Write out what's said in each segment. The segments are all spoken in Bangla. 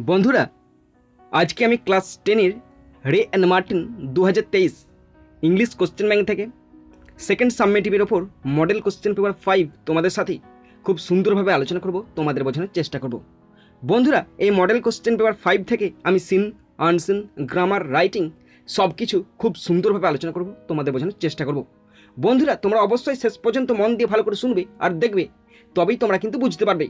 বন্ধুরা, আজকে আমি ক্লাস 10-এর রে and Martin 2023 English question bank থেকে সেকেন্ড সাবমেটিভের ওপর মডেল কোশ্চেন পেপার 5 তোমাদের সাথে খুব সুন্দরভাবে আলোচনা করব, তোমাদের বোঝানোর চেষ্টা করব। বন্ধুরা, এই মডেল কোশ্চেন পেপার 5 থেকে আমি সিন, আনসিন, গ্রামার, রাইটিং সব কিছু খুব সুন্দরভাবে আলোচনা করব, তোমাদের বোঝানোর চেষ্টা করব। বন্ধুরা, তোমরা অবশ্যই শেষ পর্যন্ত মন দিয়ে ভালো করে শুনবে আর দেখবে, তবেই তোমরা কিন্তু বুঝতে পারবে।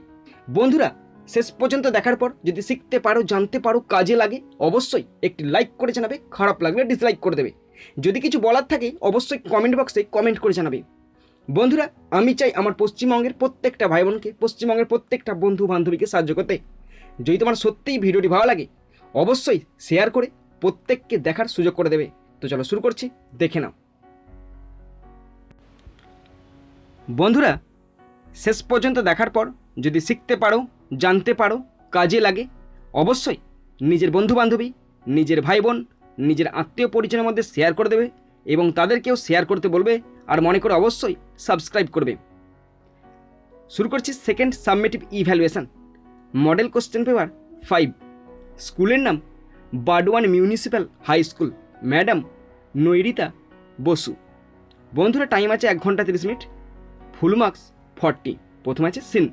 বন্ধুরা, শেষ পর্যন্ত দেখার পর যদি শিখতে পারো, জানতে পারো, কাজে লাগে, অবশ্যই একটি লাইক করে জানাবে, খারাপ লাগলে ডিসলাইক করে দেবে। যদি কিছু বলার থাকে অবশ্যই কমেন্ট বক্সে কমেন্ট করে জানাবে। বন্ধুরা, আমি চাই আমার পশ্চিমবঙ্গের প্রত্যেকটা ভাই বোনকে, পশ্চিমবঙ্গের প্রত্যেকটা বন্ধু বান্ধবীকে সাহায্য করতে। যদি তোমার সত্যিই ভিডিওটি ভালো লাগে অবশ্যই শেয়ার করে প্রত্যেককে দেখার সুযোগ করে দেবে। তো চলো শুরু করছি, দেখে নাও। বন্ধুরা, শেষ পর্যন্ত দেখার পর যদি শিখতে পারো, জানতে পারো, কাজে লাগে, অবশ্যই নিজের বন্ধু বান্ধবী, নিজের ভাই বোন, নিজের আত্মীয় পরিজনের মধ্যে শেয়ার করে দেবে এবং তাদেরকেও শেয়ার করতে বলবে। আর মনে করে অবশ্যই সাবস্ক্রাইব করবে। শুরু করছি second summative evaluation, model question paper 5। স্কুলের নাম Burdwan municipal high school, madam Nairita Basu. বন্ধুরা, টাইম আছে 1 ঘন্টা 30 মিনিট, ফুল মার্কস 40। প্রথমে আছে সিন।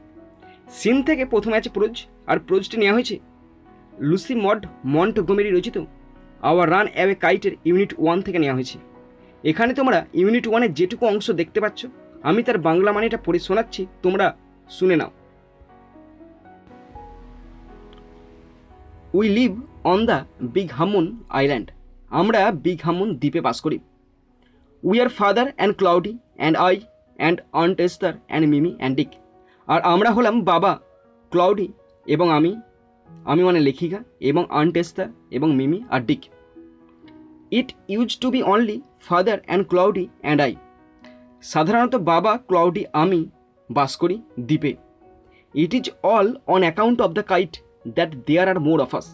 সিন থেকে প্রথমে আছে প্রোজ, আর প্রোজটি নেওয়া হয়েছে লুসি মন্টগোমেরি রচিত আওয়ার রান অ্যাওয়ে কাইটের ইউনিট 1 থেকে নেওয়া হয়েছে। এখানে তোমরা ইউনিট 1-এর যেটুকু অংশ দেখতে পাচ্ছ আমি তার বাংলা মানেটা পড়ে শোনাচ্ছি, তোমরা শুনে নাও। We live on the Big Hamun island, আমরা বিগ হামুন দ্বীপে বাস করি। We are Father and Claudie and I and Aunt Esther and Mimi and Dick, আর আমরা হলাম বাবা, ক্লাউডি এবং আমি মানে লেখিকা, এবং আন্ট এস্থার এবং মিমি আর Dick. It use to be only Father and Claudie and I, সাধারণত বাবা, ক্লাউডি, আমি বাস করি দ্বীপে। It is all on account of the kite that there are more of us,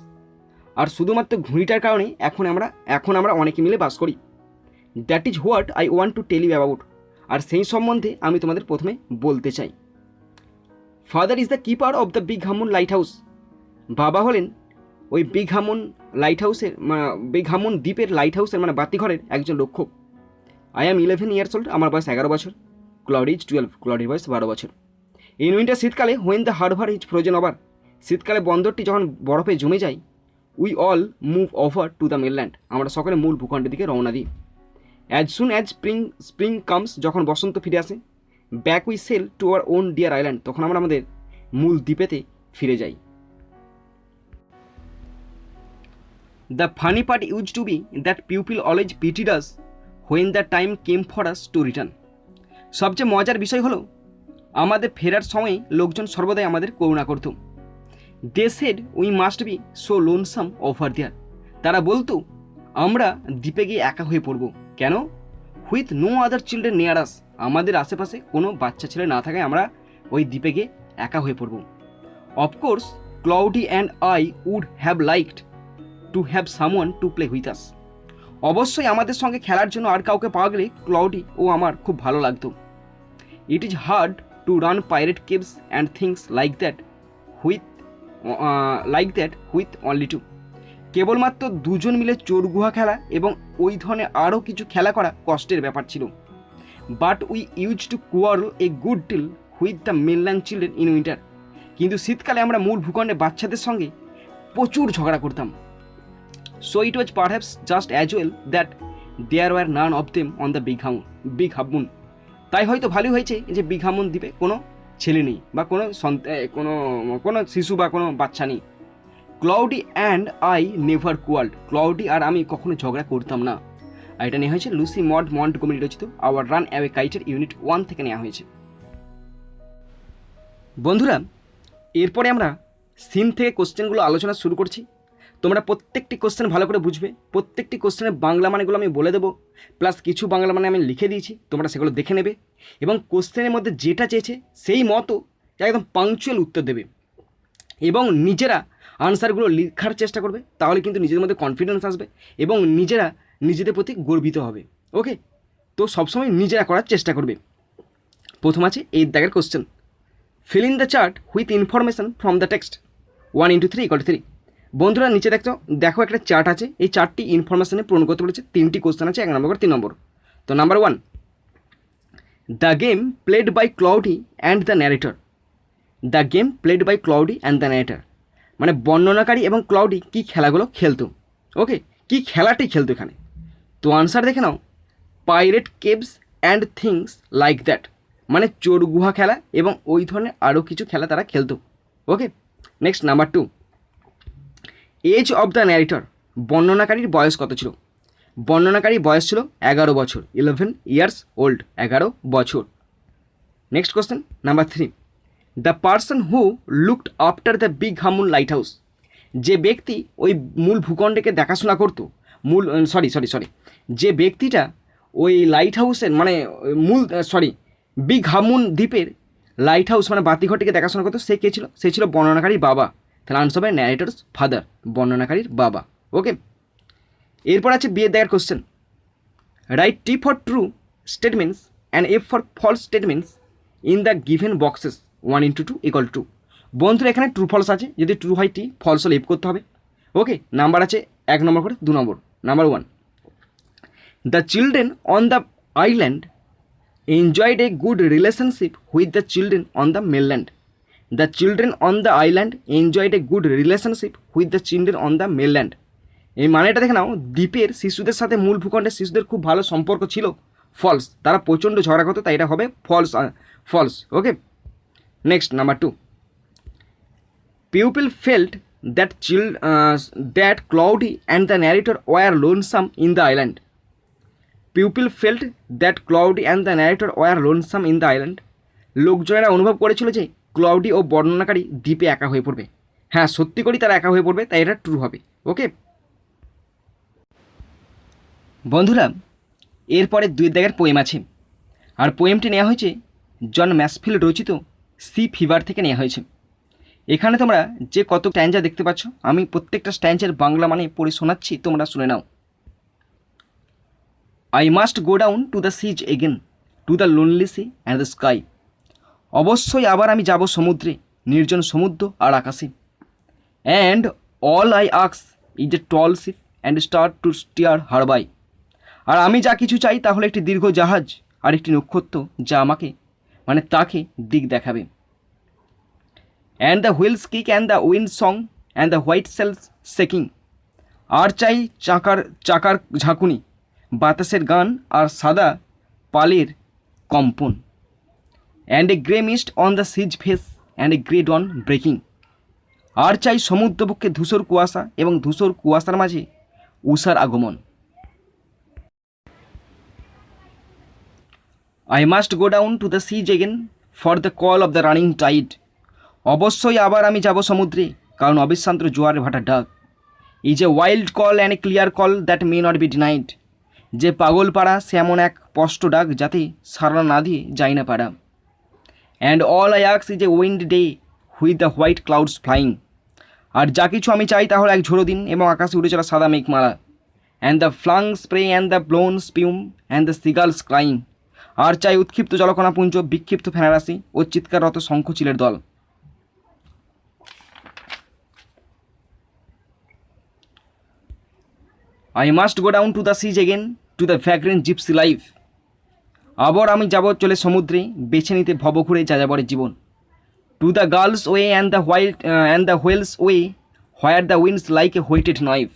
আর শুধুমাত্র ঘুড়িটার কারণে এখন আমরা অনেকে মিলে বাস করি। That is what I want to tell you about, আর সেই সম্বন্ধে আমি তোমাদের প্রথমে বলতে চাই। Father is the keeper of the Big Hamun light house, বাবা হলেন ওই বিগ হামুন দ্বীপের লাইট হাউসের মানে বাতিঘরের একজন রক্ষক। আই অ্যাম 11 ইয়ার্স ওল্ড, আমার বয়স 11 বছর। ক্লাউডি ইজ 12, ক্লাউডির বয়স 12 বছর। ইন উইন্টার, শীতকালে, when the harbour is frozen over, শীতকালে বন্দরটি যখন বরফে জমে যায়। We all move over to the mainland, আমরা সকলে মূল ভূখণ্ডের দিকে রওনা দিই। As soon as spring comes, যখন বসন্ত ফিরে আসে। Back we sail to our own dear island, তখন আমরা আমাদের মূল দ্বীপেতে ফিরে যাই। The funny part use to be that pupil always pitied us when the time came for us to return, সবচেয়ে মজার বিষয় হলো আমাদের ফেরার সময়ে লোকজন সর্বদাই আমাদের করুণা করত। They said we must be so lonesome over there, তারা বলতো আমরা দ্বীপে গিয়ে একা হয়ে পড়ব। কেন? With no other children near us, আমাদের আশেপাশে কোনো বাচ্চা ছেলে না থাকায় আমরা ওই দ্বীপে গিয়ে একা হয়ে পড়ব। Of course Claudie and I would have liked to have someone to play with us, অবশ্যই আমাদের সঙ্গে খেলার জন্য আর কাউকে পাওয়া গেলে ক্লাউডি ও আমার খুব ভালো লাগতো। It is hard to run pirate caves and things like that with only two, কেবলমাত্র দুজন মিলে চোর গুহা খেলা এবং ওই ধরনের আরও কিছু খেলা করা কষ্টের ব্যাপার ছিল। But we use to quarrel a good deal with the mainland children in winter, কিন্তু শীতকালে আমরা মূল ভূখণ্ডে বাচ্চাদের সঙ্গে প্রচুর ঝগড়া করতাম। So it was perhaps just as well that there were none of them on the Big Hamun, তাই হয়তো ভালোই হয়েছে যে বিগ হামুন দ্বীপে কোনো ছেলে নেই বা কোনো শিশু বা কোনো বাচ্চা নেই। Claudie and I never quarrelled, Claudie আর আমি কখনো ঝগড়া করতাম না। আর এটা নেওয়া হয়েছে লুসি মন্টগোমেরি রচিত আওয়ার রান অ্যাওয়ে কাইটের ইউনিট 1 থেকে নেওয়া হয়েছে। বন্ধুরা, এরপরে আমরা সিন থেকে কোশ্চেনগুলো আলোচনা শুরু করছি। তোমরা প্রত্যেকটি কোশ্চেন ভালো করে বুঝবে, প্রত্যেকটি কোশ্চেনের বাংলা মানেগুলো আমি বলে দেবো, প্লাস কিছু বাংলা মানে আমি লিখে দিয়েছি, তোমরা সেগুলো দেখে নেবে এবং কোশ্চেনের মধ্যে যেটা চেয়েছে সেই মতো একদম পাংচুয়াল উত্তর দেবে এবং নিজেরা আনসারগুলো লেখার চেষ্টা করবে, তাহলে কিন্তু নিজেদের মধ্যে কনফিডেন্স আসবে এবং নিজেরা নিজেদের প্রতি গর্বিত হবে। ওকে, তো সবসময় নিজেরা করার চেষ্টা করবে। প্রথম আছে এই দাগের question, fill in the chart with information from the text 1 × 3 = 3, বন্ধুরা নিচে দেখো একটা চার্ট আছে, এই চার্টটি ইনফরমেশনে পূরণ করতে বলেছে। 3টি কোশ্চেন আছে, 1 নম্বর করে 3 নম্বর। তো number 1, the game played by Cloudy and the narrator. The game played by Cloudy and the narrator মানে বর্ণনাকারী এবং ক্লাউডি কী খেলাগুলো খেলতো। ওকে, কী খেলাটি খেলতো এখানে? তো আনসার দেখে নাও, pirate caves and things like that মানে চোর গুহা খেলা এবং ওই ধরনের আরও কিছু খেলা তারা খেলতো। Okay, next number 2, age of the narrator বর্ণনাকারীর বয়স কত ছিল? বর্ণনাকারীর বয়স ছিল 11 বছর, 11 ইয়ার্স ওল্ড, 11 বছর। Next question number 3, the person who looked after the Big Hamun lighthouse. যে ব্যক্তি ওই মূল ভূখণ্ডকে দেখাশোনা করতো, যে ব্যক্তিটা ওই লাইট হাউসের মানে বিগ হামুন দ্বীপের লাইট হাউস মানে বাতিঘরটিকে দেখাশোনা করতো, সে কে ছিল? সে ছিল বর্ণনাকারীর বাবা। তাহলে আনসার হবে ন্যারেটরস ফাদার, বর্ণনাকারীর বাবা। ওকে, এরপর আছে বিয়ের দাগের question, write T for true statements and F for false statements in the given boxes 1:2 = 2। বন্ধুরা এখানে ট্রু ফলস আছে, যদি ট্রু হয় টি, ফলস হলে এফ করতে হবে। ওকে, নাম্বার আছে 1 নম্বর করে 2 নম্বর। Number 1, the children on the island enjoyed a good relationship with the children on the mainland. The children on the island enjoyed a good relationship with the children on the mainland. এই মানেটা দেখে নাও, দ্বীপের শিশুদের সাথে মূল ভূখণ্ডের শিশুদের খুব ভালো সম্পর্ক ছিল। ফলস, তারা প্রচণ্ড ঝগড়া করতো, তাই এটা হবে false. Okay, next number 2, pupil felt that Cloudy and the narrator were lonesome in the island. Pupil felt that Cloudy and the narrator were lonesome in the island. লোকজনেরা অনুভব করেছিল যে ক্লাউডি ও বর্ণনাকারী দ্বীপে একা হয়ে পড়বে। হ্যাঁ, সত্যি করেই তারা একা হয়ে পড়বে, তাই এটা ট্রু হবে। ওকে বন্ধুরা, এরপরে 2 দাগের পোয়েম আছে, আর পোয়েমটি নেওয়া হয়েছে জন ম্যাসফিল্ড রচিত সি ফিভার থেকে নেওয়া হয়েছে। এখানে তোমরা যে কত স্ট্যান্জা দেখতে পাচ্ছ, আমি প্রত্যেকটা স্ট্যান্জের বাংলা মানে পড়ে শোনাচ্ছি, তোমরা শুনে নাও। I must go down to the sea again, to the lonely sea and the sky. অবশ্যই আবার আমি যাব সমুদ্রে, নির্জন সমুদ্র আর আকাশে। And all I ask is a tall ship and start to steer her by. আর আমি যা কিছু চাই তাহলে একটি দীর্ঘ জাহাজ আর একটি নক্ষত্র যা আমাকে মানে তাকে দিক দেখাবে। And the wheels kick and the wind song and the white sails shaking. আর চাই চাকার ঝাঁকুনি, বাতাসের গান আর সাদা পালের কম্পন। And a grey mist on the sea's face and a grey dawn breaking. আর চাই সমুদ্রপক্ষে ধূসর কুয়াশা এবং ধূসর কুয়াশার মাঝে উষার আগমন। I must go down to the seas again for the call of the running tide. অবশ্যই আবার আমি যাব সমুদ্রে, কারণ অবিশ্রান্ত জোয়ারের ভাটার ডাক। Is a wild call and a clear call that may not be denied. যে পাগল পাড়া সে এমন এক স্পষ্ট ডাক যাতে সাড়া না দিয়ে যায় না পাড়া। And all I ask is a windy day with the white clouds flying. আর যা কিছু আমি চাই তা হলো এক ঝোড়ো দিন এবং আকাশে উড়ে চলা সাদা মেঘমালা। And the flung spray and the blown spume and the seagulls crying. আর চাই উৎক্ষিপ্ত জলকণাপুঞ্জ, বিক্ষিপ্ত ফেনারাশি ও চিৎকাররত শঙ্খচিলের দল। I must go down to the sea again to the vagrant gypsy life. আবার আমি যাব চলে সমুদ্রে, বেছে নিতে ভবঘুরে যাযাবরের জীবন। To the girls way and the whales way where the winds like a whetted knife.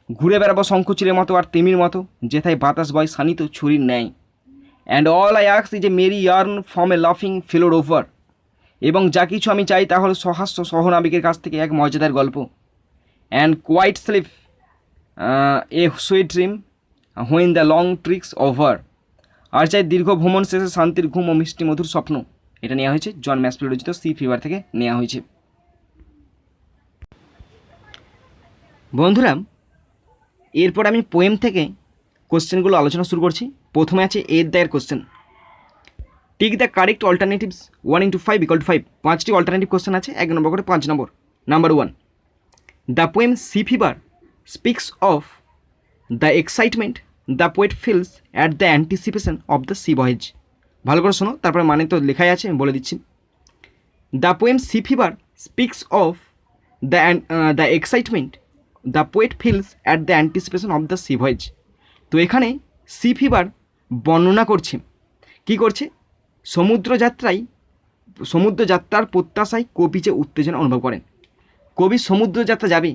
ঘুরে বেড়াবো শঙ্খচিলের মতো আর তিমির মতো, যেথায় বাতাস বয় শানিত ছুরির ন্যায়। And all I ask is a merry yarn from a laughing fellow rover. এবং যা কিছু আমি চাই তা হলো সহাস্য সহনাবিকের কাছ থেকে এক মজাদার গল্প। And quite sleep a sweet dream when the long trick's over. আর চাই দীর্ঘ ভ্রমণ শেষে শান্তির ঘুম ও মিষ্টি মধুর স্বপ্ন। এটা নেওয়া হয়েছে জন ম্যাসফিল্ড রচিত সি ফিভার থেকে নেওয়া হয়েছে। বন্ধুরা, এরপর আমি পোয়েম থেকে কোশ্চেনগুলো আলোচনা শুরু করছি। প্রথমে আছে এর দায়ের question, tick the correct alternatives 1:5 = 5। 5টি অল্টারনেটিভ কোশ্চেন আছে, 1 নম্বর করে 5 number. Number 1, the poem Sea Fever speaks of the excitement the poet feels at the anticipation of the sea voyage. ভালো করে শোনো, তারপরে মানে তো লেখাই আছে, আমি বলে দিচ্ছি। The poem Sea Fever speaks of the excitement the poet feels at the anticipation of the sea voyage. তো এখানে সি ফিভার বর্ণনা করছে, কি করছে, সমুদ্রযাত্রার প্রত্যাশায় কবি যে উত্তেজনা অনুভব করেন। কবি সমুদ্রযাত্রা যাবে,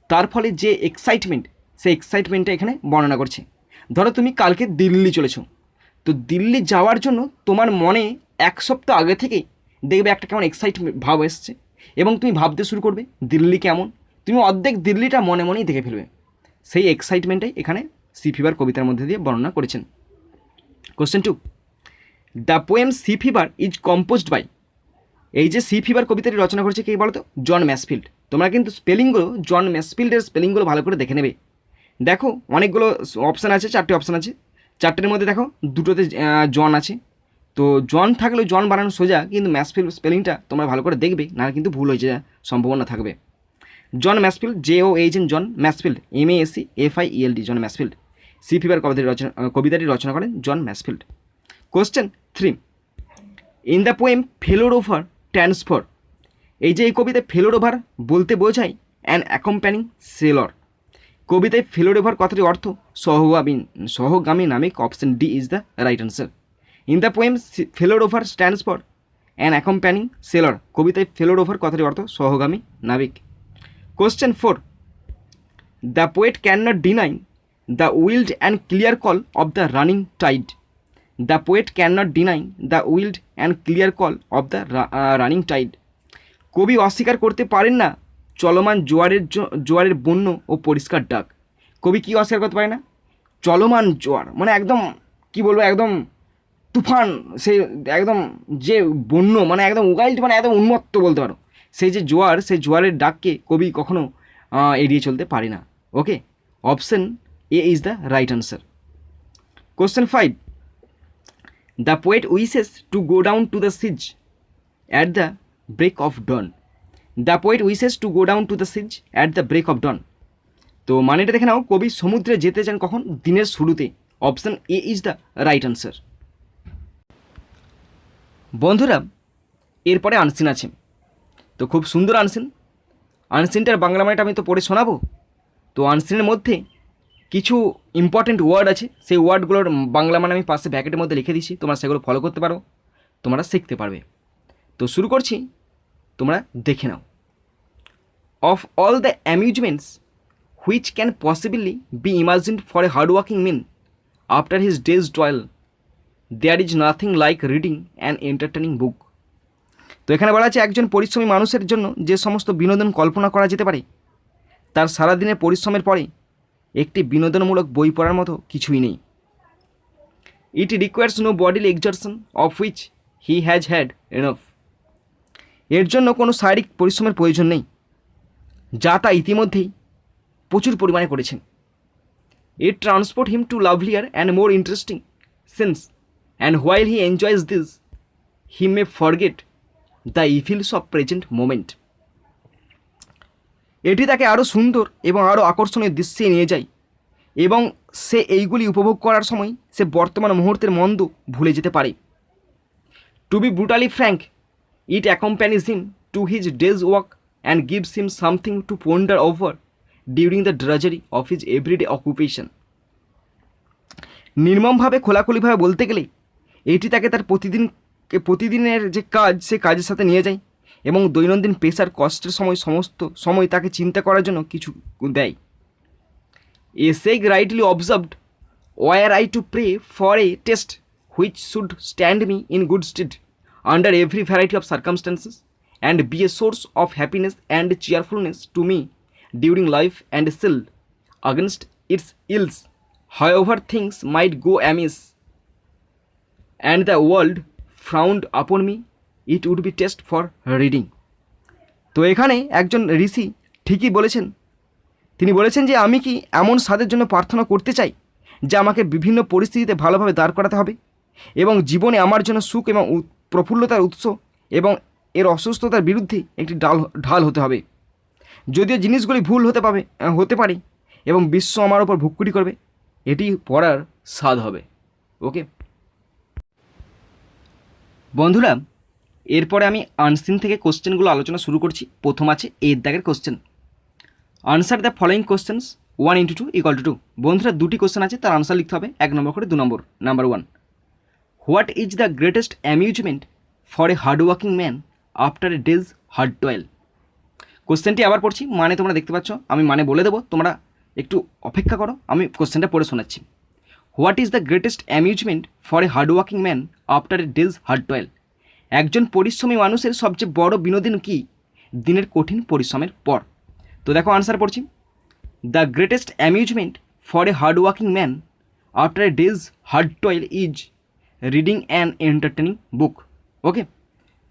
তার ফলে যে এক্সাইটমেন্ট, সেই এক্সাইটমেন্টটা এখানে বর্ণনা করছে। ধরো তুমি কালকে দিল্লি চলেছো, তো দিল্লি যাওয়ার জন্য তোমার মনে এক সপ্তাহ আগে থেকে দেখবে একটা কেমন এক্সাইটমেন্ট ভাব এসছে, এবং তুমি ভাবতে শুরু করবে দিল্লি কেমন, তুমি অর্ধেক দিল্লিটা মনে মনেই দেখে ফেলবে। সেই এক্সাইটমেন্টটাই এখানে সি ফিভার কবিতার মধ্যে দিয়ে বর্ণনা করেছেন। Question 2, the poem Sea Fever is composed by. এই যে সি ফিভার কবিতাটি রচনা করেছে কে বলো তো? জন ম্যাসফিল্ড। তোমরা কিন্তু স্পেলিংগুলো, জন ম্যাসফিল্ডের স্পেলিংগুলো ভালো করে দেখে নেবে। দেখো অনেকগুলো অপশান আছে, 4টে অপশান আছে, 4টের মধ্যে দেখো 2টোতে জন আছে। তো জন থাকলেও জন বানানো সোজা, কিন্তু ম্যাসফিল্ড স্পেলিংটা তোমরা ভালো করে দেখবে, না কিন্তু ভুল হয়ে যাওয়ার সম্ভাবনা থাকবে। John Masefield, JOHN, John Masefield, MASCFIELD, John Masefield. Sea Fever কবিতাটি রচনা করেন John Masefield. Question 3, in the poem fellow rover transfer. এই যে এই কবিতায় ফেলোড ওভার বলতে বোঝায় অ্যান অ্যাকম্প্যানিং সেলর। কবিতায় ফেলোড ওভার কথাটির অর্থ সহগামী নামিক। Option D is the right answer. In the poem fellow rover stands for an accompanying sailor. কবিতায় ফেলোড ওভার কথাটির অর্থ সহগামী নাবিক। Question 4, the poet can not deny the wild and clear call of the running tide. The poet can not deny the wild and clear call of the running tide. কবি অস্বীকার করতে পারেন না চলমান জোয়ারের বন্য ও পরিষ্কার ডাক। কবি কি অস্বীকার করতে পারে না? চলমান জোয়ার মানে একদম কি বলবো, একদম তুফান, সেই একদম যে বন্য মানে একদম ওয়াইল্ড, মানে একদম উন্মত্ত বলতে পারো, সেই যে জোয়ার, সেই জোয়ারের ডাককে কবি কখনো এড়িয়ে চলতে পারে না। Okay, option A is the right answer. Question 5, the poet wishes to go down to the seas at the break of dawn. The poet wishes to go down to the seas at the break of dawn. তো মানেটা দেখে নাও, কবি সমুদ্রে যেতে চান কখন? দিনের শুরুতে। Option A is the right answer. বন্ধুরা, এরপরে আনসিন আছে, তো খুব সুন্দর আনসিনটার বাংলা মানেটা আমি তো পড়ে শোনাবো। তো আনসিনের মধ্যে কিছু ইম্পর্টেন্ট ওয়ার্ড আছে, সেই ওয়ার্ডগুলোর বাংলা মানে আমি পাশে ব্র্যাকেটের মধ্যে লিখে দিচ্ছি, তোমরা সেগুলো ফলো করতে পারো, তোমরা শিখতে পারবে। তো শুরু করছি, তোমরা দেখে নাও। Of all the amusements which can possibly be imagined for a hardworking man after his day's toil, there is nothing like reading an entertaining book. তো এখানে বলা আছে একজন পরিশ্রমী মানুষের জন্য যে সমস্ত বিনোদন কল্পনা করা যেতে পারে, তার সারাদিনের পরিশ্রমের পরে একটি বিনোদনমূলক বই পড়ার মতো কিছুই নেই। It requires no bodily exertion of which he has had enough. এর জন্য কোনো শারীরিক পরিশ্রমের প্রয়োজন নেই, যা তা ইতিমধ্যেই প্রচুর পরিমাণে করেছেন। It transport him to lovelier and more interesting scenes, and while he enjoys this he may forget the evils of present moment. এটি তাকে আরও সুন্দর এবং আরও আকর্ষণীয় দৃশ্যে নিয়ে যায়, এবং সে এইগুলি উপভোগ করার সময় সে বর্তমান মুহূর্তের মন্দ ভুলে যেতে পারে। To be brutally frank, it accompanies him to his day's work and gives him something to ponder over during the drudgery of his everyday occupation. নির্মমভাবে খোলাখুলিভাবে বলতে গেলে এটি তাকে তার প্রতিদিনের যে কাজ, সে কাজের সাথে নিয়ে যায়, এবং দৈনন্দিন পেশার কষ্টের সমস্ত সময় তাকে চিন্তা করার জন্য কিছু দেয়। A sage rightly observed, were I to pray for a taste which should stand me in good stead under every variety of circumstances and be a source of happiness and cheerfulness to me during life and shield against its ills, however things might go amiss and the world frowned upon me, it would be test for reading. তো এখানে একজন ঋষি ঠিকই বলেছেন, তিনি বলেছেন যে আমি কি এমন স্বাদের জন্য প্রার্থনা করতে চাই যা আমাকে বিভিন্ন পরিস্থিতিতে ভালোভাবে দাঁড় করাতে হবে, এবং জীবনে আমার জন্য সুখ এবং প্রফুল্লতার উৎস এবং এর অসুস্থতার বিরুদ্ধে একটি ঢাল হতে হবে। যদিও জিনিসগুলি ভুল হতে পারে এবং বিশ্ব আমার ওপর ভুক্কুটি করবে, এটি পড়ার স্বাদ হবে। ওকে বন্ধুরা, এরপরে আমি আনসিন থেকে কোশ্চেনগুলো আলোচনা শুরু করছি। প্রথম আছে এর দাগের question, answer the following questions 1 × 2 = 2। বন্ধুরা দুটি কোশ্চেন আছে, তার আনসার লিখতে হবে 1 নম্বর করে 2 নম্বর। Number 1, what is the greatest amusement for a hardworking man after a day's hard toil. কোশ্চেনটি আবার পড়ছি, মানে তোমরা দেখতে পাচ্ছ, আমি মানে বলে দেবো, তোমরা একটু অপেক্ষা করো, আমি কোশ্চেনটা পড়ে শোনাচ্ছি। What is the greatest amusement for a hardworking man after a day's hard toil. একজন পরিশ্রমী মানুষের সবচেয়ে বড় বিনোদন কি দিনের কঠিন পরিশ্রমের পর। তো দেখো আনসার পড়ছি, the greatest amusement for a hardworking man after a day's hard toil is reading an entertaining book. Okay,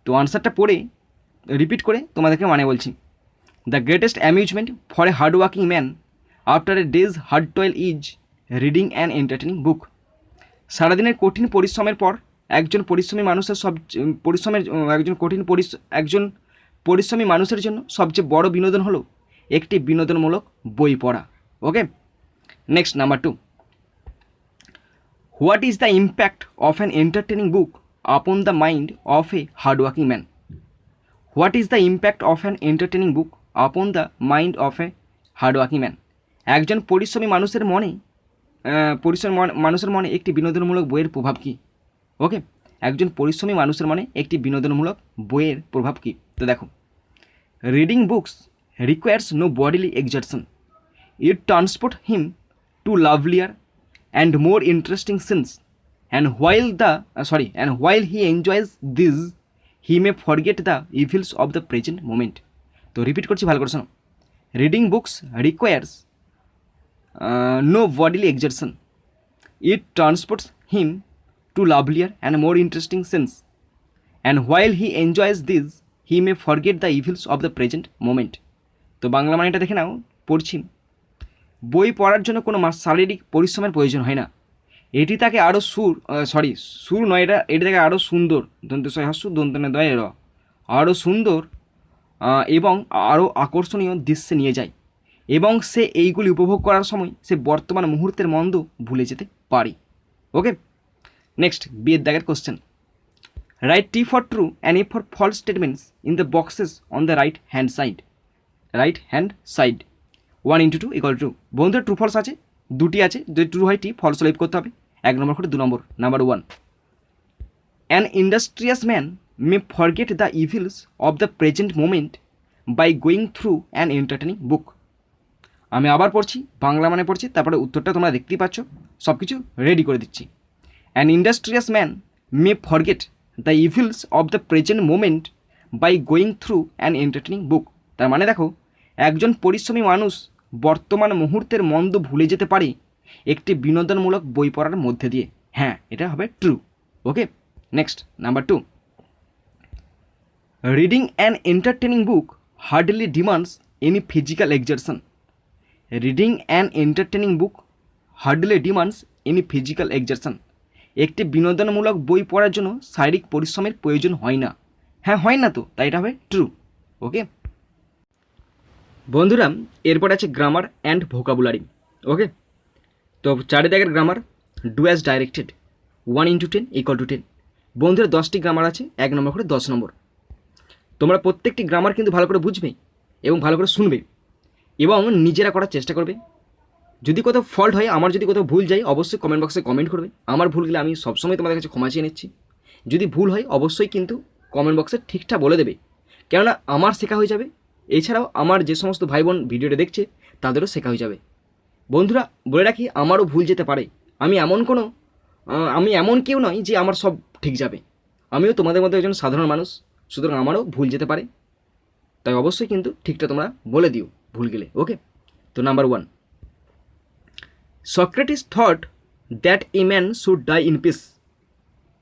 তো আনসারটা পড়ে রিপিট করে তোমাদেরকে মানে বলছি। The greatest amusement for a hardworking man after a day's hard toil is reading an entertaining book. সারাদিনের কঠিন পরিশ্রমের পর একজন পরিশ্রমী মানুষের জন্য সবচেয়ে বড় বিনোদন হলো একটি বিনোদনমূলক বই পড়া। Okay, next number 2, what is the impact of an entertaining book upon the mind of a hardworking man. What is the impact of an entertaining book upon the mind of a hardworking man. একজন পরিশ্রমী মানুষের মনে একটি বিনোদনমূলক বইয়ের প্রভাব কী। ওকে, একজন পরিশ্রমী মানুষের মনে একটি বিনোদনমূলক বইয়ের প্রভাব কী। তো দেখো, reading books requires no bodily exertion, it transport him to lovelier and more interesting scenes, and while he enjoys this he may forget the evils of the present moment. তো রিপিট করছি, ভালো করে শোনো। Reading books requires no bodily exertion, it transports him to lovelier and more interesting scenes, and while he enjoys this he may forget the evils of the present moment. তো বাংলা মানেটা দেখে নাও, পড়ছি। বই পড়ার জন্য কোনো শারীরিক পরিশ্রমের প্রয়োজন হয় না, এটি তাকে আরও এটি তাকে আরও সুন্দর আরও সুন্দর এবং আরও আকর্ষণীয় দৃশ্যে নিয়ে যায়, এবং সে এইগুলি উপভোগ করার সময় সে বর্তমান মুহূর্তের মন্দ ভুলে যেতে পারে। ওকে, নেক্সট বিয়ের দাগের question, write T for true and A for false statements in the boxes on the right hand side 1 × 2 = 2। বন্ধুরা ট্রু ফলস আছে, দুটি আছে, যদি ট্রু হয় টি, ফলস লাইভ করতে হবে 1 নম্বর করে 2 নম্বর। Number 1, an industrious man may forget the evils of the present moment by going through an entertaining book. আমি আবার পড়ছি, বাংলা মানে পড়ছি, তারপরে উত্তরটা তোমরা দেখতেই পাচ্ছ, সব কিছু রেডি করে দিচ্ছি। An industrious man may forget the evils of the present moment by going through an entertaining book. তার মানে দেখো, একজন পরিশ্রমী মানুষ বর্তমান মুহূর্তের মন্দ ভুলে যেতে পারে একটি বিনোদনমূলক বই পড়ার মধ্যে দিয়ে। হ্যাঁ, এটা হবে true. Okay, next number 2, reading an entertaining book hardly demands any physical exertion. Reading an entertaining book hardly demands any physical exertion. একটি বিনোদনমূলক বই পড়ার জন্য শারীরিক পরিশ্রমের প্রয়োজন হয় না। হ্যাঁ, হয় না, তো তাই এটা হবে ট্রু। ওকে বন্ধুরা, এরপর আছে গ্রামার অ্যান্ড ভোকাবুলারি। ওকে, তো 4 দাগের গ্রামার, ডু অ্যাজ ডাইরেক্টেড 1 × 10 = 10। বন্ধুরা 10টি গ্রামার আছে, 1 নম্বর করে 10 নম্বর। তোমরা প্রত্যেকটি গ্রামার কিন্তু ভালো করে বুঝবে এবং ভালো করে শুনবে এবং নিজেরা করার চেষ্টা করবে। যদি কোথাও ফল্ট হয়, আমার যদি কোথাও ভুল যায়, অবশ্যই কমেন্ট বক্সে কমেন্ট করবে। আমার ভুল গেলে আমি সবসময় তোমাদের কাছে ক্ষমা চেয়ে নিচ্ছি। যদি ভুল হয় অবশ্যই কিন্তু কমেন্ট বক্সে ঠিকঠাক বলে দেবে, কেননা আমার শেখা হয়ে যাবে, এছাড়াও আমার যে সমস্ত ভাই বোন ভিডিওটা দেখছে তাদেরও শেখা হয়ে যাবে। বন্ধুরা বলে রাখি, আমারও ভুল যেতে পারে, আমি এমন কেউ নয় যে আমার সব ঠিক যাবে, আমিও তোমাদের মধ্যে একজন সাধারণ মানুষ, সুতরাং আমারও ভুল যেতে পারে, তাই অবশ্যই কিন্তু ঠিকটা তোমরা বলে দিও ভুল গেলে। ওকে, তো number 1, Socrates thought that a man should die in peace.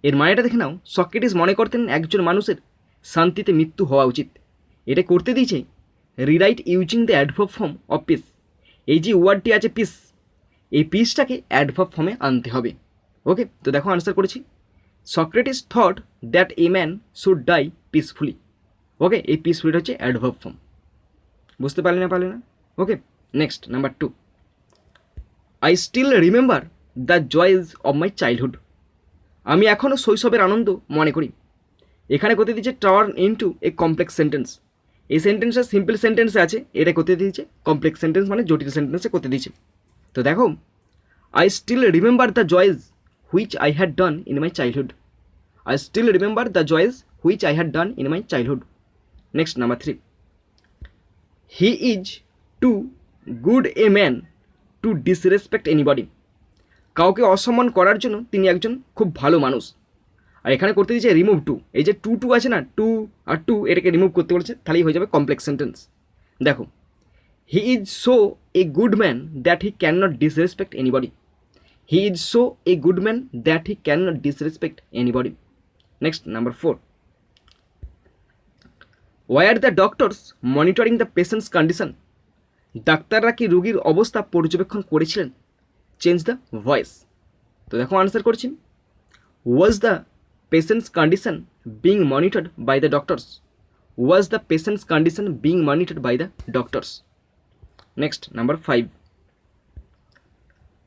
এর মানেটা দেখে নাও, সক্রেটিস মনে করতেন একজন মানুষের শান্তিতে মৃত্যু হওয়া উচিত। এটা করতে দিয়েছে rewrite using the adverb form of piece. এই যে ওয়ার্ডটি আছে পিস, এই পিসটাকে অ্যাডভার্ব ফর্মে আনতে হবে। ওকে, তো দেখো আনসার করেছি, Socrates thought that a man should die peacefully. Okay, এই পিসফুলিটা হচ্ছে অ্যাডভার্ব ফর্ম। বুঝতে পারলে না? Okay, next number 2, I still remember the joys of my childhood. আমি এখনও শৈশবের আনন্দ মনে করি। এখানে করতে দিয়েছে turn into a complex sentence. এই সেন্টেন্সটা সিম্পল সেন্টেন্সে আছে, এটা করতে দিয়েছে কমপ্লেক্স সেন্টেন্স মানে জটিল সেন্টেন্সে করতে দিয়েছে। তো দেখো, I still remember the joys which I had done in my childhood. I still remember the joys which I had done in my childhood. Next, number 3. He is too good a man to disrespect anybody. কাউকে অসম্মান করার জন্য তিনি একজন খুব ভালো মানুষ। আর এখানে করতে দিয়েছে রিমুভ টু। এই যে টু আছে না, টু আর টু, এটাকে রিমুভ করতে বলেছে, তাহলেই হয়ে যাবে কমপ্লেক্স সেন্টেন্স। দেখো, he is so a good man that he can not disrespect anybody. He is so a good man that he can not disrespect anybody. Next, number 4. Why are the doctors monitoring the patient's condition? ডাক্তাররা কি রোগীর অবস্থা পর্যবেক্ষণ করেছিলেন? Change the voice. তো দেখো আনসার করছি, was the patient's condition being monitored by the doctors. Was the patient's condition being monitored by the doctors. Next, number 5.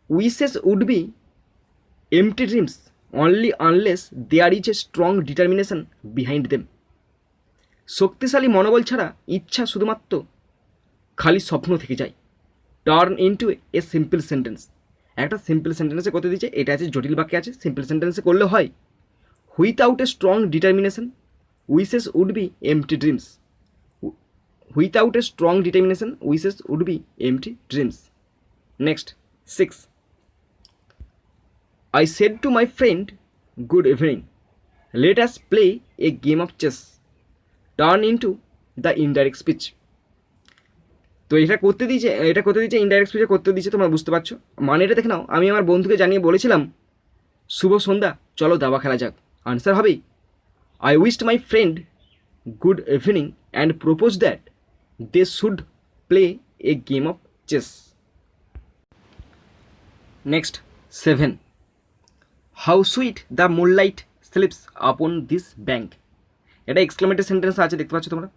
Wishes would be empty dreams only unless there is a strong determination behind them. শক্তিশালী মনোবল ছাড়া ইচ্ছা শুধুমাত্র খালি স্বপ্ন থেকে যায়। Turn into a simple sentence. একটা সিম্পল সেন্টেন্সে করতে দিচ্ছে, এটা আছে জটিল বাক্যে আছে, সিম্পল সেন্টেন্সে করলে হয় without a strong determination wishes would be empty dreams. Without a strong determination wishes would be empty dreams. Next, 6. I said to my friend, good evening. Let us play a game of chess. Turn into the indirect speech. তো এটা করতে দিয়েছে ইনডাইরেক্ট স্পিচে করতে দিয়েছে, তোমরা বুঝতে পারছো। মানে এটা দেখে নাও, আমি আমার বন্ধুকে জানিয়ে বলেছিলাম শুভ সন্ধ্যা, চলো দাবা খেলা যাক। আনসার হবে I wished my friend good evening and proposed that they should play a game of chess. Next, 7. How sweet the moonlight sleeps upon this bank. এটা এক্সক্লেমেটরি সেন্টেন্স আছে, দেখতে পাচ্ছ তোমরা।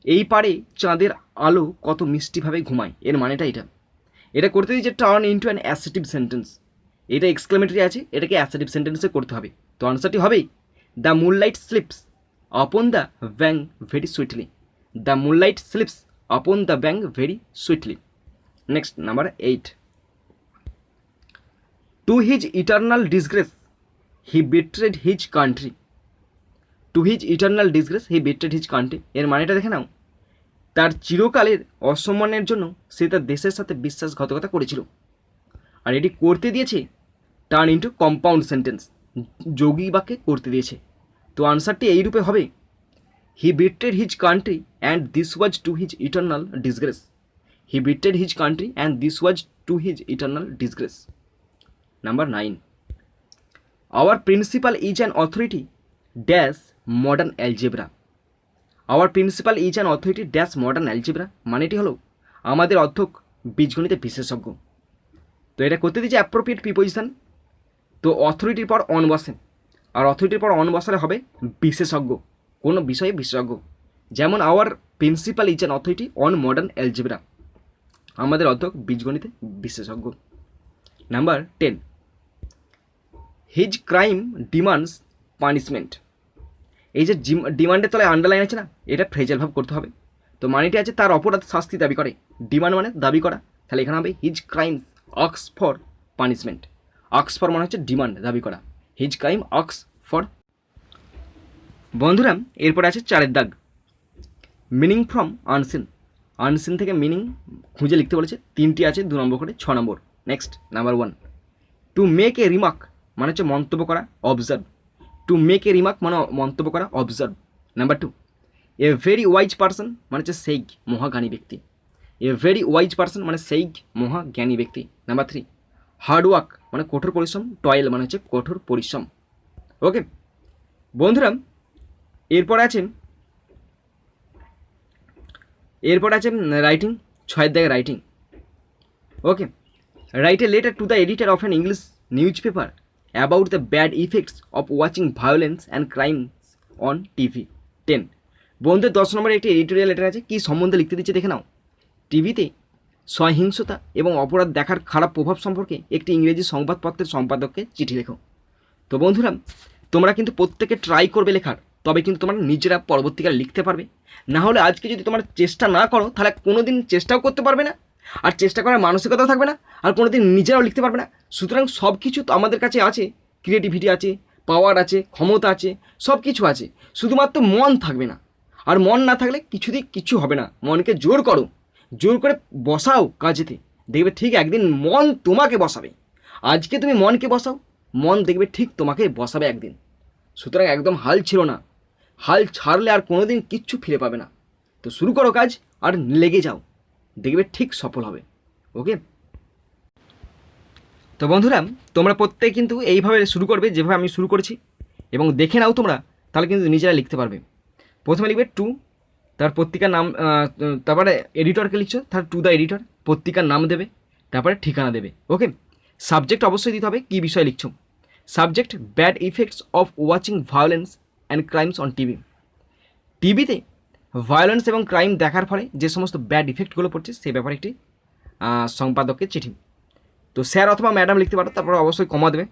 এই পারে চাঁদের আলো কত মিষ্টিভাবে ঘুমায়, এর মানেটা এটা করতে দিয়েছে turn into an assertive sentence. এটা এক্সক্লেমেটরি আছে, এটাকে অ্যাসেটিভ সেন্টেন্সে করতে হবে। তো আনসারটি হবে the moonlight sleeps upon the bank very sweetly. The moonlight sleeps upon the bank very sweetly. Next, number 8. To his eternal disgrace, he betrayed his country. To his eternal disgrace, he betrayed his country. এর মানেটা দেখে নাও, তার চিরকালের অসম্মানের জন্য সে তার দেশের সাথে বিশ্বাসঘাতকতা করেছিল। আর এটি করতে দিয়েছে টার্ন ইন্টু কম্পাউন্ড সেন্টেন্স, যৌগিক বাক্যে করতে দিয়েছে। তো আনসারটি এই রূপে হবে he betrayed his country and this was to his eternal disgrace. He betrayed his country and this was to his eternal disgrace. Number 9. Our principal is an authority dash modern algebra. Our principal is an authority dash modern algebra মানেটি হলো আমাদের অধ্যক্ষ বীজগণিতে বিশেষজ্ঞ। তো এটা করতে দিয়েছে অ্যাপ্রোপ্রিয়েট প্রিপোজিশন। তো অথরিটির পর অন বসে, আর অথরিটির পর অন বসালে হবে বিশেষজ্ঞ, কোনো বিষয়ে বিশেষজ্ঞ। যেমন hour principal is an authority on modern algebra, আমাদের অধ্যক্ষ বীজগণিতে বিশেষজ্ঞ। Number 10. His crime demands punishment. এই যে ডিমান্ডের তলায় আন্ডারলাইন আছে না, এটা ফ্রেজাল ভাব করতে হবে। তো মানেটি আছে তার অপরাধ শাস্তি দাবি করে, ডিমান্ড মানে দাবি করা, তাহলে এখানে হবে his crime asks for punishment. Asks for মানে হচ্ছে ডিমান্ড দাবি করা, হিজ ক্রাইম আক্স ফর। বন্ধুরা এরপরে আছে 4 দাগ, মিনিং ফ্রম আনসিন। আনসিন থেকে মিনিং খুঁজে লিখতে বলেছে, 3টি আছে, 2 নম্বর করে 6 নম্বর। Next, number 1. To make a remark মানে হচ্ছে মন্তব্য করা, observe. To make a remark মানে মন্তব্য করা, observe. Number 2. A very wise person মানে হচ্ছে সেই মহাজ্ঞানী ব্যক্তি। এ ভেরি ওয়াইজ পার্সন মানে সেই মহাজ্ঞানী ব্যক্তি। নাম্বার 3. হার্ড ওয়ার্ক মানে কঠোর পরিশ্রম, টয়েল মানে হচ্ছে কঠোর পরিশ্রম। ওকে বন্ধুরা, এরপর আছে রাইটিং, 6 দাগে writing. Okay, write a letter to the editor of an English news paper about the bad effects of watching violence and crimes on TV. 10. বন্ধুদের 10 নম্বরে একটি এডিটোরিয়াল লেটার আছে, কী সম্বন্ধে লিখতে দিচ্ছে দেখে নাও। টিভিতে সহিংসতা এবং অপরাধ দেখার খারাপ প্রভাব সম্পর্কে একটি ইংরেজি সংবাদপত্রের সম্পাদককে চিঠি লেখো। তো বন্ধুরা তোমরা কিন্তু প্রত্যেকে ট্রাই করবে লেখার, তবে কিন্তু তোমরা নিজেরা পরবর্তীকালে লিখতে পারবে। না হলে আজকে যদি তোমরা চেষ্টা না করো তাহলে কোনো দিন চেষ্টাও করতে পারবে না, আর চেষ্টা করার মানসিকতাও থাকবে না, আর কোনো দিন নিজেরাও লিখতে পারবে না। সুতরাং সব কিছু তো আমাদের কাছে আছে, ক্রিয়েটিভিটি আছে, পাওয়ার আছে, ক্ষমতা আছে, সব কিছু আছে, শুধুমাত্র মন থাকবে না। আর মন না থাকলে কিছুতেই কিছু হবে না। মনকে জোর করো, জোর করে বসাও কাজেতে, দেখবে ঠিক একদিন মন তোমাকে বসাবে। আজকে তুমি মনকে বসাও, মন দেখবে ঠিক তোমাকে বসাবে একদিন। সুতরাং একদম হাল ছিল না, হাল ছাড়লে আর কোনো দিন কিচ্ছু ফিরে পাবে না। তো শুরু করো কাজ আর লেগে যাও, দেখবে ঠিক সফল হবে। ওকে, তো বন্ধুরা তোমরা প্রত্যেকে কিন্তু এইভাবে শুরু করবে যেভাবে আমি শুরু করেছি, এবং দেখে নাও তোমরা, তাহলে কিন্তু নিজেরা লিখতে পারবে। প্রথমে লিখবে টু, তার পত্রিকার নাম, তারপরে এডিটরকে লিখছো, তার টু দ্য এডিটর, পত্রিকার নাম দেবে, তারপরে ঠিকানা দেবে। ওকে, সাবজেক্ট অবশ্যই দিতে হবে, কী বিষয়ে লিখছো। Subject bad effects of watching violence and crimes on TV. টিভিতে ভায়োলেন্স এবং ক্রাইম দেখার ফলে যে সমস্ত ব্যাড ইফেক্টগুলো পড়ছে সেই ব্যাপারে একটি সম্পাদকের চিঠি। তো স্যার অথবা ম্যাডাম লিখতে পারো, তারপর অবশ্যই কমা দেবে।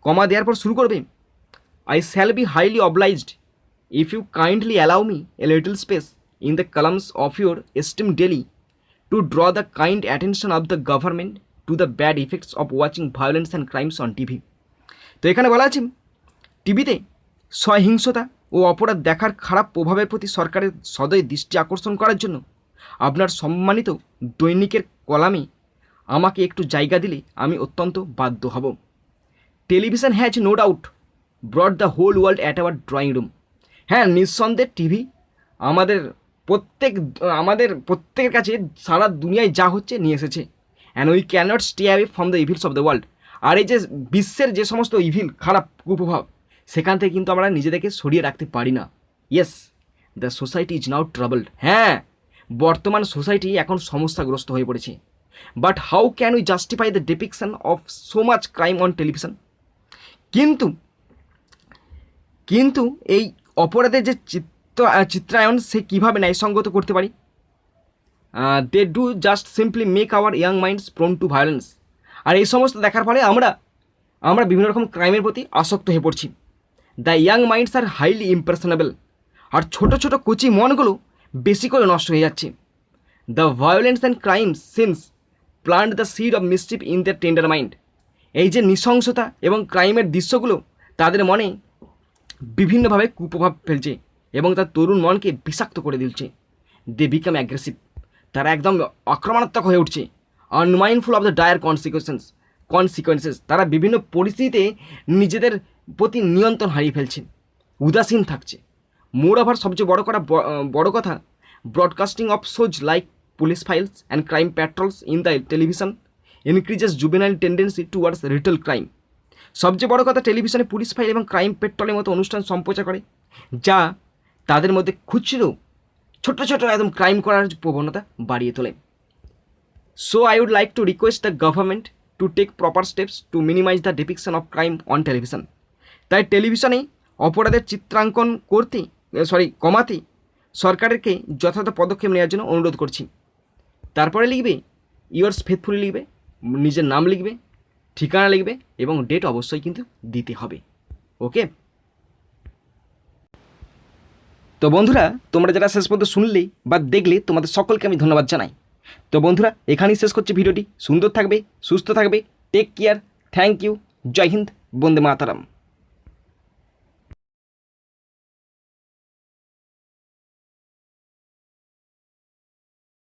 কমা দেওয়ার পর শুরু করবে, I shall be highly obliged if you kindly allow me a little space in the columns of your esteemed daily to draw the kind attention of the government to the bad effects of watching violence and crimes on TV. তো এখানে বলা আছে টিভিতে সহিংসতা ও অপরাধ দেখার খারাপ প্রভাবের প্রতি সরকারের সদয় দৃষ্টি আকর্ষণ করার জন্য আপনার সম্মানিত দৈনিকের কলামে আমাকে একটু জায়গা দিলে আমি অত্যন্ত বাধ্য হব। Television has no doubt brought the whole world at our drawing room. হ্যাঁ, নিঃসন্দেহে টিভি আমাদের প্রত্যেকের কাছে সারা দুনিয়ায় যা হচ্ছে নিয়ে এসেছে। And we cannot stay away from the evils of the world. আর এই যে বিশ্বের যে সমস্ত ইভিল, খারাপ কুপ্রভাব, সেখান থেকে কিন্তু আমরা নিজেদেরকে সরিয়ে রাখতে পারি না। Yes, the society is now troubled. হ্যাঁ, বর্তমান সোসাইটি এখন সমস্যাগ্রস্ত হয়ে পড়েছে। But how can we justify the depiction of so much crime on television. কিন্তু এই অপরাধের যে চিত্রায়ন সে কীভাবে ন্যায়সঙ্গত করতে পারি। They do just simply make our young minds prone to violence. আর এই সমস্ত দেখার ফলে আমরা বিভিন্ন রকম ক্রাইমের প্রতি আসক্ত হয়ে পড়ছি। The young minds are highly impressionable. আর ছোটো ছোটো কচি মনগুলো বেশি করে নষ্ট হয়ে যাচ্ছে। The violence and crime scenes plant the seed of mischief in the tender mind. এই যে নৃশংসতা এবং ক্রাইমের দৃশ্যগুলো তাদের মনে বিভিন্নভাবে কুপ্রভাব ফেলছে এবং তার তরুণ মনকে বিষাক্ত করে দিচ্ছে। They become aggressive. তারা একদম আক্রমণাত্মক হয়ে উঠছে। Unmindful of the dire consequences. তারা বিভিন্ন পরিস্থিতিতে নিজেদের প্রতি নিয়ন্ত্রণ হারিয়ে ফেলছে, উদাসীন থাকছে। মোর ওভার সবচেয়ে বড় কথা, broadcasting of shows like police files and crime patrols in the television increases juvenile tendency towards retail crime. সবচেয়ে বড় কথা, টেলিভিশনে পুলিশ ফাইল এবং ক্রাইম পেট্রোলের মতো অনুষ্ঠান সম্প্রচার করে, যা তাদের মধ্যে খুচরো ছোট ছোট একদম ক্রাইম করার প্রবণতা বাড়িয়ে তোলে। So I would like to request the government to take proper steps to minimise the depiction of crime on television. তাই টেলিভিশনে অপরাধের চিত্রাঙ্কন কমাতে সরকারকে যথাযথ পদক্ষেপ নেওয়ার জন্য অনুরোধ করছি। তারপরে লিখবে ইয়োর্স ফেথফুলি, লিখবে নিজের নাম, লিখবে ঠিকানা, লিখবে এবং ডেট অবশ্যই কিন্তু দিতে হবে। ওকে, তো বন্ধুরা তোমরা যারা শেষ পর্যন্ত শুনলে বা দেখলে তোমাদের সকলকে আমি ধন্যবাদ জানাই। তো বন্ধুরা এখানেই শেষ করছি ভিডিওটি। সুন্দর থাকবে, সুস্থ থাকবে, টেক কেয়ার, থ্যাংক ইউ, জয় হিন্দ, বন্দে মাতারাম।